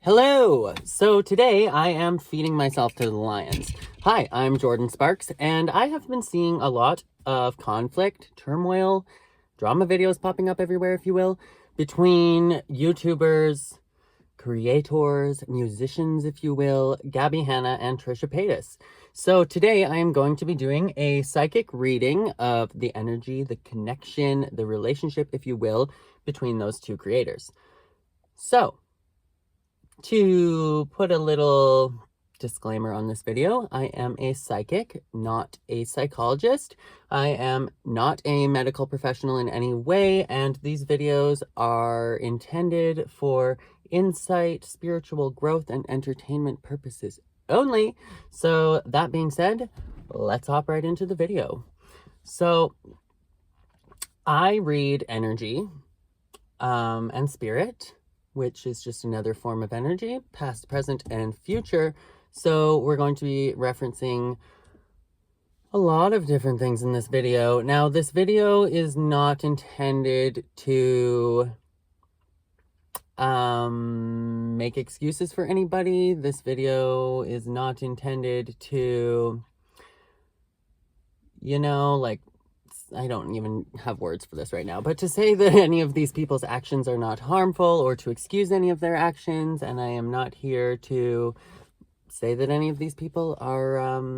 Hello! So today I am feeding myself to the lions. Hi, I'm Jordan Sparks, and I have been seeing a lot of conflict, turmoil, drama videos popping up everywhere, if you will, between YouTubers, creators, musicians, if you will, Gabbie Hanna and Trisha Paytas. So today I am going to be doing a psychic reading of the energy, the connection, the relationship, if you will, between those two creators. So, to put a little disclaimer on this video, I am a psychic, not a psychologist. I am not a medical professional in any way, and these videos are intended for insight, spiritual growth, and entertainment purposes only. So that being said, let's hop right into the video. So I read energy and spirit, which is just another form of energy, past, present, and future. So we're going to be referencing a lot of different things in this video. Now, this video is not intended to make excuses for anybody. This video is not intended to, I don't even have words for this right now, but to say that any of these people's actions are not harmful or to excuse any of their actions. And I am not here to say that any of these people are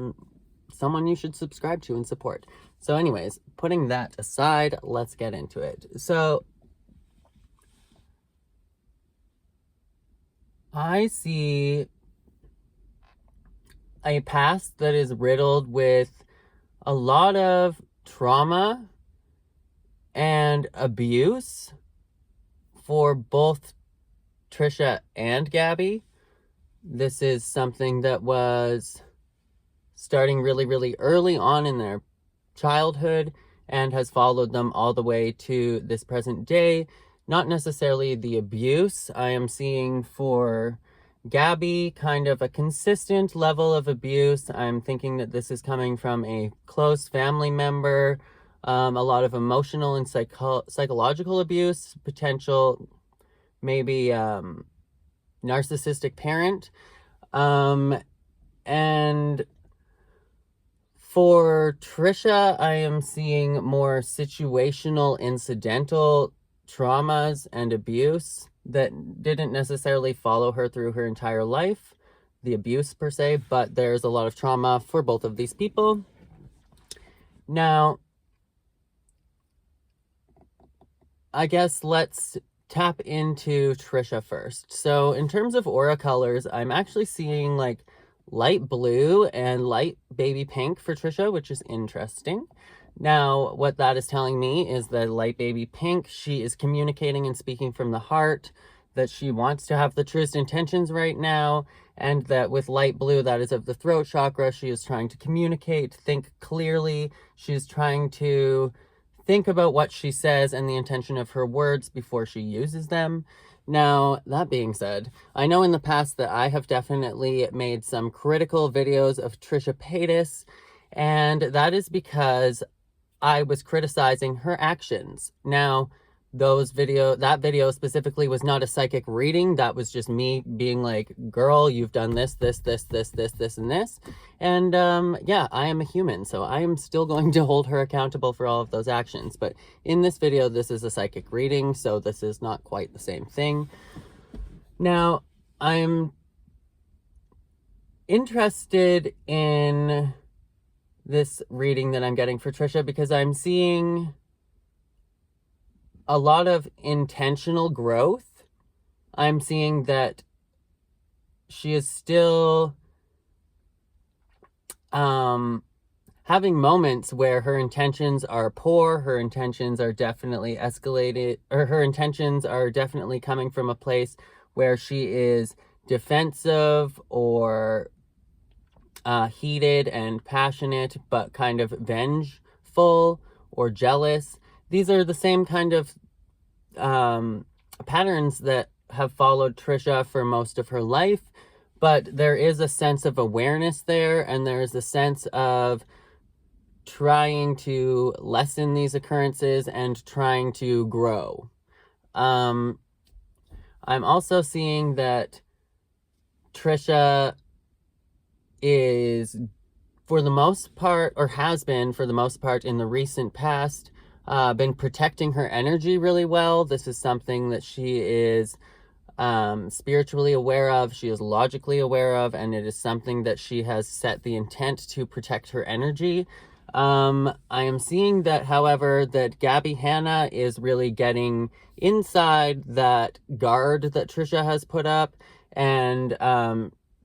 someone you should subscribe to and support. So anyways, putting that aside, let's get into it. So I see a past that is riddled with a lot of trauma and abuse for both Trisha and Gabbie. This is something that was starting really, really early on in their childhood and has followed them all the way to this present day. Not necessarily the abuse I am seeing for Gabbie, kind of a consistent level of abuse. I'm thinking that this is coming from a close family member, a lot of emotional and psychological abuse, potential maybe narcissistic parent. And for Trisha, I am seeing more situational, incidental traumas and abuse that didn't necessarily follow her through her entire life, the abuse per se, but there's a lot of trauma for both of these people. Now, I guess let's tap into Trisha first. So in terms of aura colors, I'm actually seeing like light blue and light baby pink for Trisha, which is interesting. Now, what that is telling me is that light baby pink, she is communicating and speaking from the heart, that she wants to have the truest intentions right now, and that with light blue, that is of the throat chakra, she is trying to communicate, think clearly. She's trying to think about what she says and the intention of her words before she uses them. Now, that being said, I know in the past that I have definitely made some critical videos of Trisha Paytas, and that is because I was criticizing her actions. Now, that video specifically was not a psychic reading. That was just me being like, girl, you've done this, this, this, this, this, this, and this. And yeah, I am a human, so I am still going to hold her accountable for all of those actions. But in this video, this is a psychic reading, so this is not quite the same thing. Now, I'm interested in this reading that I'm getting for Trisha because I'm seeing a lot of intentional growth. I'm seeing that she is still having moments where her intentions are poor, her intentions are definitely escalated, or her intentions are definitely coming from a place where she is defensive or heated and passionate, but kind of vengeful or jealous. These are the same kind of patterns that have followed Trisha for most of her life, but there is a sense of awareness there, and there's a sense of trying to lessen these occurrences and trying to grow. I'm also seeing that Trisha is, for the most part, or has been for the most part in the recent past, been protecting her energy really well. This is something that she is spiritually aware of, she is logically aware of, and it is something that she has set the intent to protect her energy. I am seeing that, however, that Gabby Hanna is really getting inside that guard that Trisha has put up, and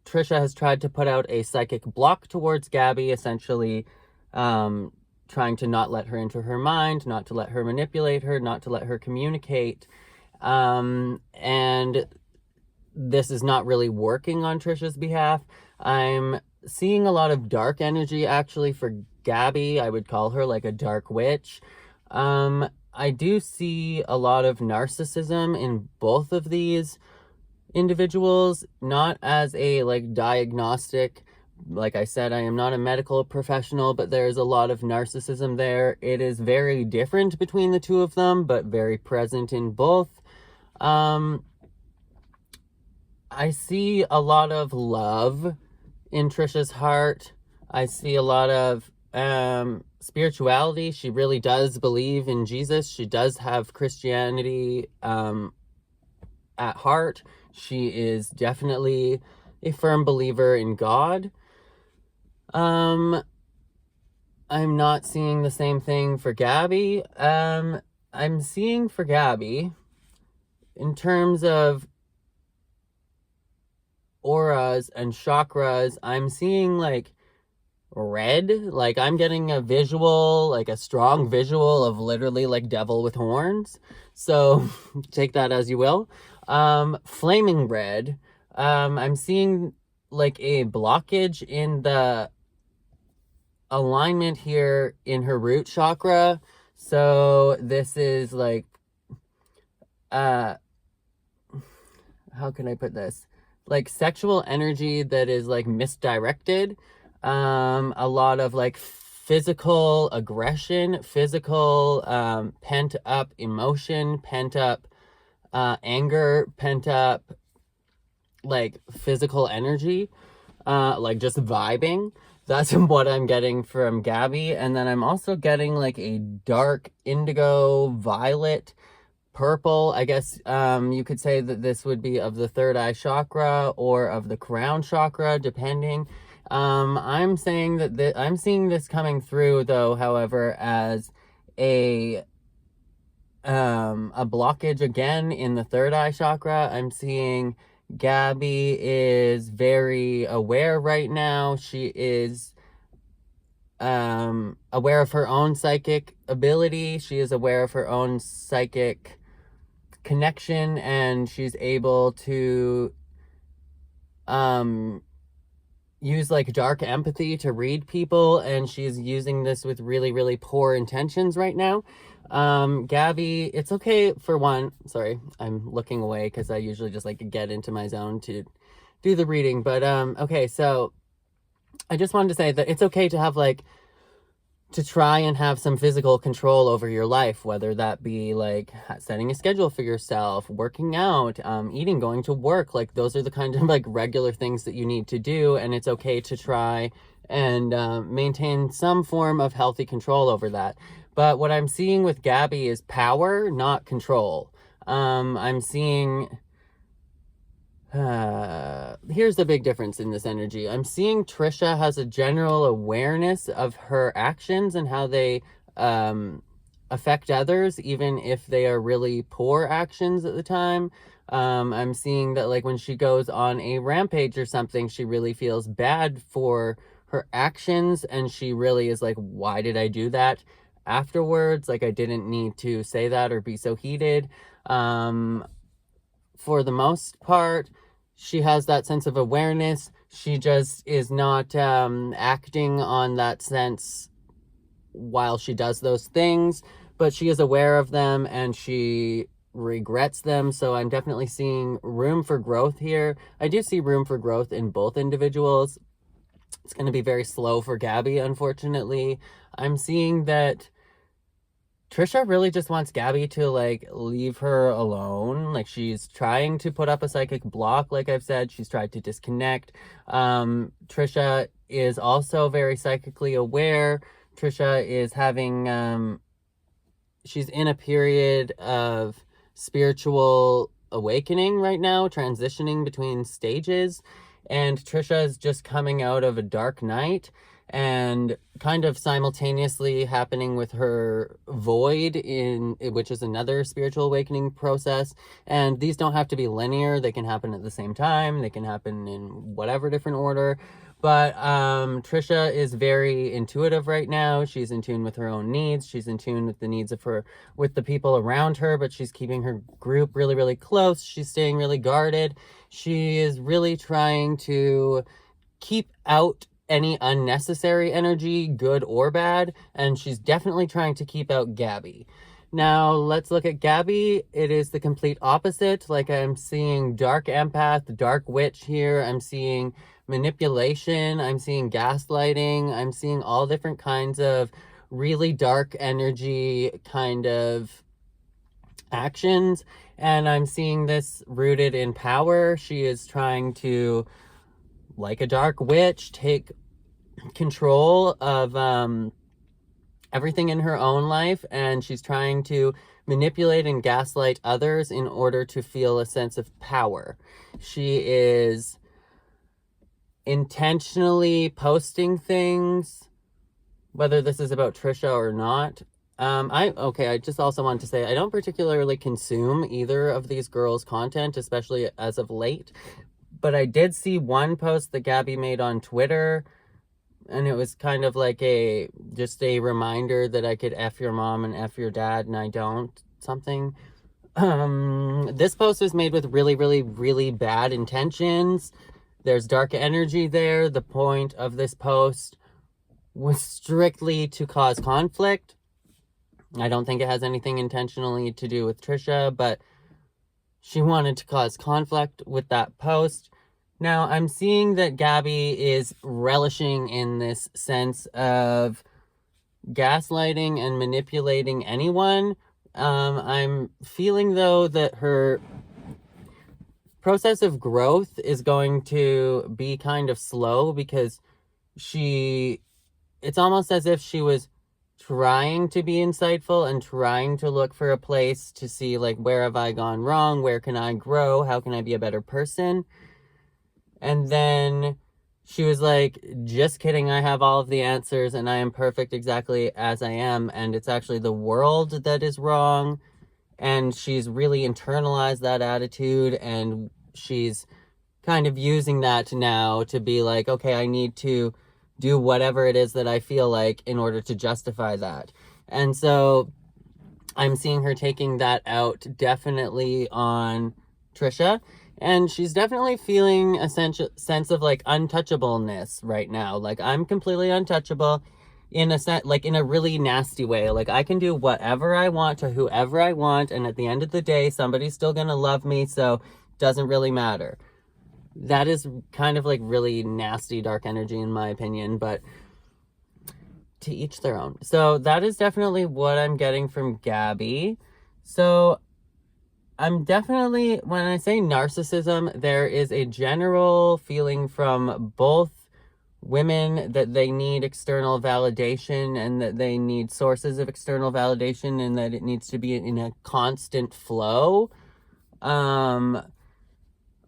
Trisha has tried to put out a psychic block towards Gabby, essentially trying to not let her into her mind, not to let her manipulate her, not to let her communicate. And this is not really working on Trisha's behalf. I'm seeing a lot of dark energy, actually, for Gabby. I would call her like a dark witch. I do see a lot of narcissism in both of these individuals, not as a like diagnostic. Like I said, I am not a medical professional, but there's a lot of narcissism there. It is very different between the two of them, but very present in both. I see a lot of love in Trisha's heart. I see a lot of spirituality. She really does believe in Jesus. She does have Christianity at heart. She is definitely a firm believer in God. I'm not seeing the same thing for Gabby. I'm seeing for Gabby, in terms of auras and chakras, I'm seeing like red. Like I'm getting a visual, like a strong visual of literally like devil with horns. So take that as you will. Flaming red. I'm seeing like a blockage in the alignment here in her root chakra. So this is like, how can I put this? Like sexual energy that is like misdirected. A lot of like physical aggression, physical pent up emotion, pent up anger, pent up like physical energy, like just vibing. That's what I'm getting from Gabby. And then I'm also getting like a dark indigo, violet, purple. I guess you could say that this would be of the third eye chakra or of the crown chakra, depending. I'm saying that I'm seeing this coming through, though, however, as a blockage again in the third eye chakra. I'm seeing Gabby is very aware right now. She is aware of her own psychic ability. She is aware of her own psychic connection, and she's able to use like dark empathy to read people, and she's using this with really, really poor intentions right now. Gabby, it's okay for one. Sorry, I'm looking away because I usually just like get into my zone to do the reading. But okay, so I just wanted to say that it's okay to have like to try and have some physical control over your life, whether that be like setting a schedule for yourself, working out, eating, going to work. Like those are the kind of like regular things that you need to do, and it's okay to try and maintain some form of healthy control over that. But what I'm seeing with Gabby is power, not control. I'm seeing here's the big difference in this energy. I'm seeing Trisha has a general awareness of her actions and how they affect others, even if they are really poor actions at the time. I'm seeing that like when she goes on a rampage or something, she really feels bad for her actions, and she really is like, why did I do that? Afterwards, like I didn't need to say that or be so heated. For the most part, she has that sense of awareness. She just is not acting on that sense while she does those things, but she is aware of them and she regrets them. So I'm definitely seeing room for growth here. I do see room for growth in both individuals. It's going to be very slow for Gabby, unfortunately. I'm seeing that Trisha really just wants Gabby to like leave her alone. Like she's trying to put up a psychic block, like I've said. She's tried to disconnect. Trisha is also very psychically aware. Trisha is having she's in a period of spiritual awakening right now, transitioning between stages. And Trisha is just coming out of a dark night, and kind of simultaneously happening with her void, in which is another spiritual awakening process. And these don't have to be linear. They can happen at the same time. They can happen in whatever different order. But Trisha is very intuitive right now. She's in tune with her own needs. She's in tune with the needs of her, with the people around her, but she's keeping her group really, really close. She's staying really guarded. She is really trying to keep out any unnecessary energy, good or bad, and she's definitely trying to keep out Gabby. Now, let's look at Gabby. It is the complete opposite. Like, I'm seeing dark empath, dark witch here. I'm seeing manipulation. I'm seeing gaslighting. I'm seeing all different kinds of really dark energy kind of actions. And I'm seeing this rooted in power. She is trying to, like a dark witch, take control of everything in her own life, and she's trying to manipulate and gaslight others in order to feel a sense of power. She is intentionally posting things, whether this is about Trisha or not. I just also wanted to say I don't particularly consume either of these girls' content, especially as of late. But I did see one post that Gabby made on Twitter, and it was kind of like just a reminder that I could F your mom and F your dad, and I don't, something. This post was made with really, really, really bad intentions. There's dark energy there. The point of this post was strictly to cause conflict. I don't think it has anything intentionally to do with Trisha, but she wanted to cause conflict with that post. Now, I'm seeing that Gabby is relishing in this sense of gaslighting and manipulating anyone. I'm feeling, though, that her process of growth is going to be kind of slow, because it's almost as if she was trying to be insightful and trying to look for a place to see, like, where have I gone wrong? Where can I grow? How can I be a better person? And then she was like, just kidding, I have all of the answers and I am perfect exactly as I am. And it's actually the world that is wrong. And she's really internalized that attitude, and she's kind of using that now to be like, okay, I need to do whatever it is that I feel like in order to justify that. And so I'm seeing her taking that out definitely on Trisha. And she's definitely feeling a sense of like untouchableness right now. Like, I'm completely untouchable in a really nasty way. Like, I can do whatever I want to whoever I want, and at the end of the day, somebody's still gonna love me, so it doesn't really matter. That is kind of like really nasty dark energy in my opinion, but to each their own. So that is definitely what I'm getting from Gabby. So I'm definitely, when I say narcissism, there is a general feeling from both women that they need external validation, and that they need sources of external validation, and that it needs to be in a constant flow.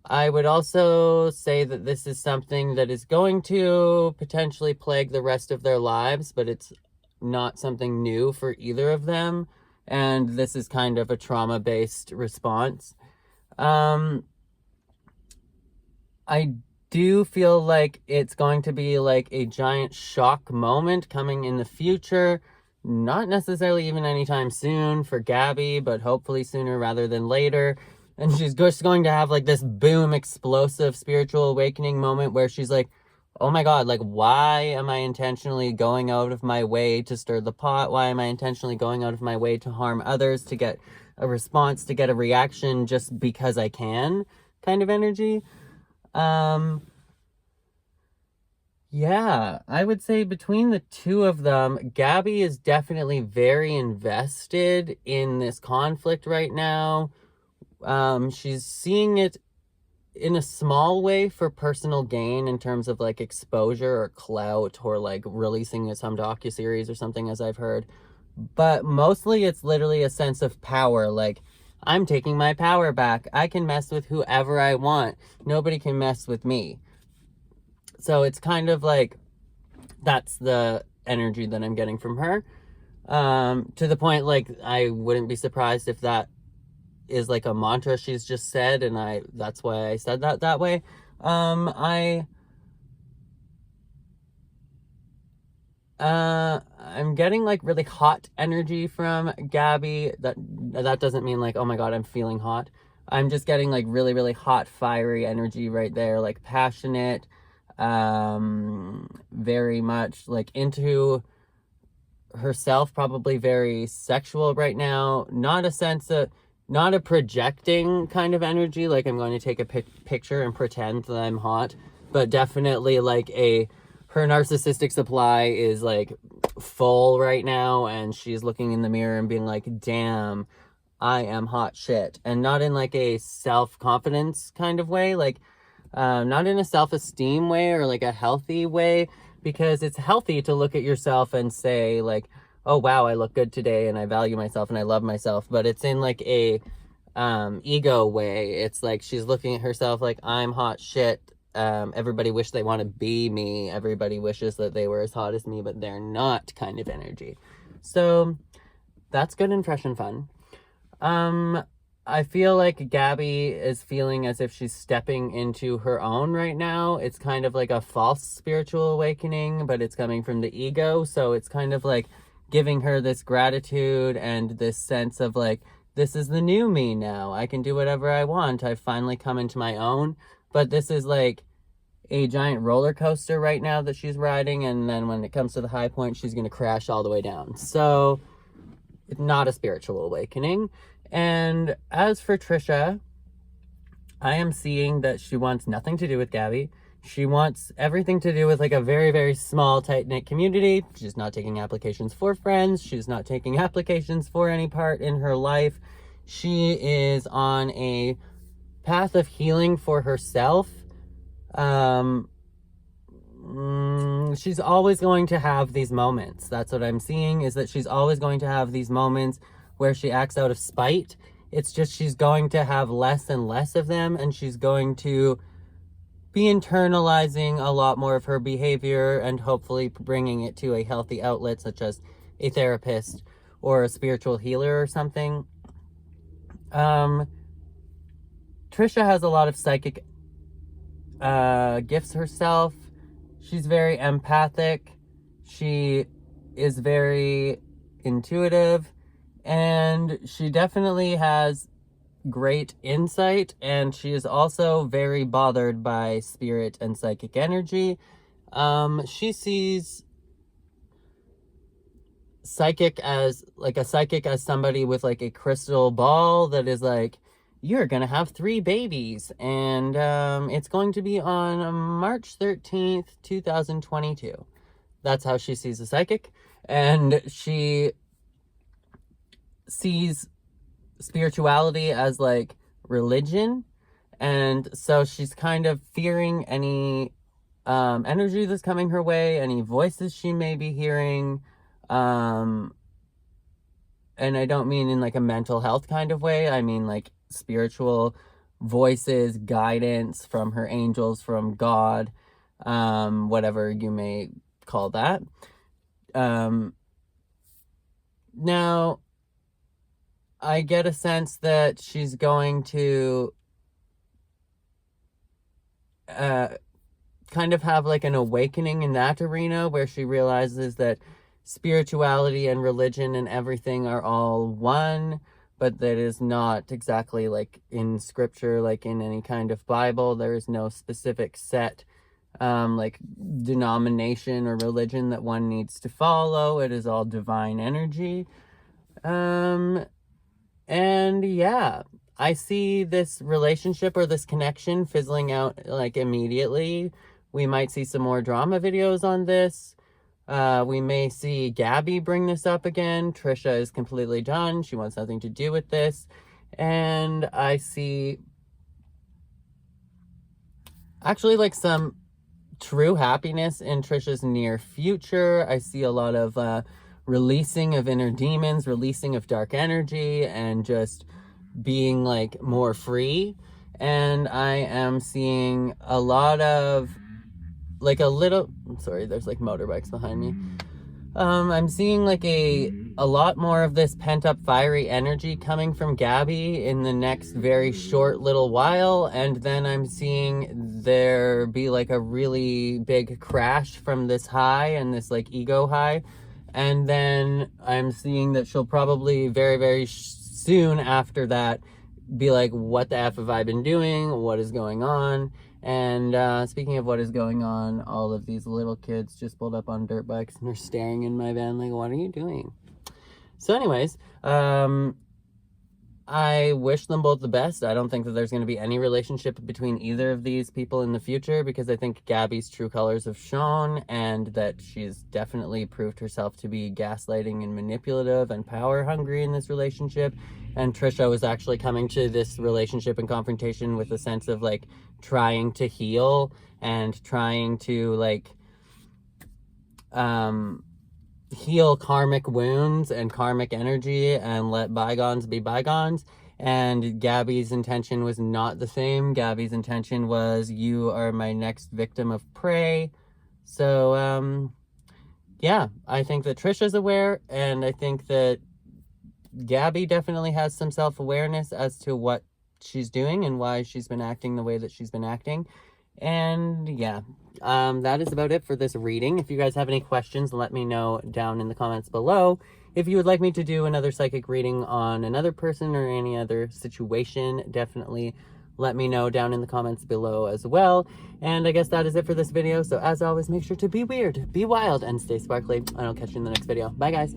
I would also say that this is something that is going to potentially plague the rest of their lives, but it's not something new for either of them. And this is kind of a trauma-based response. I do feel like it's going to be like a giant shock moment coming in the future. Not necessarily even anytime soon for Gabby, but hopefully sooner rather than later. And she's just going to have like this boom, explosive spiritual awakening moment where she's like, oh my God, like, why am I intentionally going out of my way to stir the pot? Why am I intentionally going out of my way to harm others, to get a response, to get a reaction just because I can, kind of energy? Yeah, I would say between the two of them, Gabby is definitely very invested in this conflict right now. She's seeing it in a small way for personal gain in terms of like exposure or clout or like releasing some docuseries or something, as I've heard. But mostly it's literally a sense of power. Like, I'm taking my power back. I can mess with whoever I want. Nobody can mess with me. So it's kind of like that's the energy that I'm getting from her. To the point, like, I wouldn't be surprised if that is like a mantra she's just said, and that's why I said that way. I'm getting like really hot energy from Gabby. That doesn't mean like, oh my god, I'm feeling hot. I'm just getting like really, really hot, fiery energy right there, like passionate, very much like into herself, probably very sexual right now. Not a projecting kind of energy, like I'm going to take a picture and pretend that I'm hot, but definitely like her narcissistic supply is like full right now, and she's looking in the mirror and being like, damn, I am hot shit. And not in like a self-confidence kind of way, like not in a self-esteem way or like a healthy way, because it's healthy to look at yourself and say like, oh wow, I look good today and I value myself and I love myself. But it's in like a ego way. It's like she's looking at herself like, I'm hot shit. Everybody wish they want to be me. Everybody wishes that they were as hot as me, but they're not, kind of energy. So that's good and fresh and fun. I feel like Gabby is feeling as if she's stepping into her own right now. It's kind of like a false spiritual awakening, but it's coming from the ego. So it's kind of like giving her this gratitude and this sense of like, this is the new me now. I can do whatever I want. I've finally come into my own. But this is like a giant roller coaster right now that she's riding. And then when it comes to the high point, she's going to crash all the way down. So it's not a spiritual awakening. And as for Trisha, I am seeing that she wants nothing to do with Gabby. She wants everything to do with like a very, very small, tight-knit community. She's not taking applications for friends. She's not taking applications for any part in her life. She is on a path of healing for herself. She's always going to have these moments. That's what I'm seeing, is that she's always going to have these moments where she acts out of spite. It's just she's going to have less and less of them, and she's going to be internalizing a lot more of her behavior and hopefully bringing it to a healthy outlet, such as a therapist or a spiritual healer or something. Trisha has a lot of psychic gifts herself. She's very empathic. She is very intuitive, and she definitely has great insight, and she is also very bothered by spirit and psychic energy. She sees psychic as somebody with like a crystal ball that is like, you're gonna have 3 babies, and it's going to be on March 13th, 2022. That's how she sees a psychic. And she sees spirituality as like religion, and so she's kind of fearing any energy that's coming her way, any voices she may be hearing, and I don't mean in like a mental health kind of way. I mean like spiritual voices, guidance from her angels, from God, whatever you may call that. Now I get a sense that she's going to kind of have like an awakening in that arena, where she realizes that spirituality and religion and everything are all one, but that is not exactly like in scripture, like in any kind of Bible. There is no specific set like denomination or religion that one needs to follow. It is all divine energy. And yeah, I see this relationship or this connection fizzling out like immediately, We might see some more drama videos on this. We may see Gabby bring this up again. Trisha is completely done. She wants nothing to do with this. And I see actually like some true happiness in Trisha's near future. I see a lot of releasing of inner demons, releasing of dark energy, and just being like more free. And I am seeing a lot of like a little, I'm sorry, there's like motorbikes behind me. I'm seeing like a lot more of this pent-up fiery energy coming from Gabby in the next very short little while, and then I'm seeing there be like a really big crash from this high and this like ego high, and then I'm seeing that she'll probably very, very soon after that be like, what the F have I been doing? What is going on? And speaking of what is going on, all of these little kids just pulled up on dirt bikes and they're staring in my van like, what are you doing? So anyways, I wish them both the best. I don't think that there's going to be any relationship between either of these people in the future, because I think Gabby's true colors have shown, and that she's definitely proved herself to be gaslighting and manipulative and power hungry in this relationship. And Trisha was actually coming to this relationship and confrontation with a sense of like trying to heal and trying to like heal karmic wounds and karmic energy and let bygones be bygones. And Gabby's intention was not the same. Gabby's intention was, you are my next victim of prey. So yeah, I think that Trisha's aware, and I think that Gabby definitely has some self-awareness as to what she's doing and why she's been acting the way that she's been acting. And yeah, that is about it for this reading. If you guys have any questions, let me know down in the comments below. If you would like me to do another psychic reading on another person or any other situation, definitely let me know down in the comments below as well. And I guess that is it for this video. So as always, make sure to be weird, be wild, and stay sparkly. And I'll catch you in the next video. Bye, guys.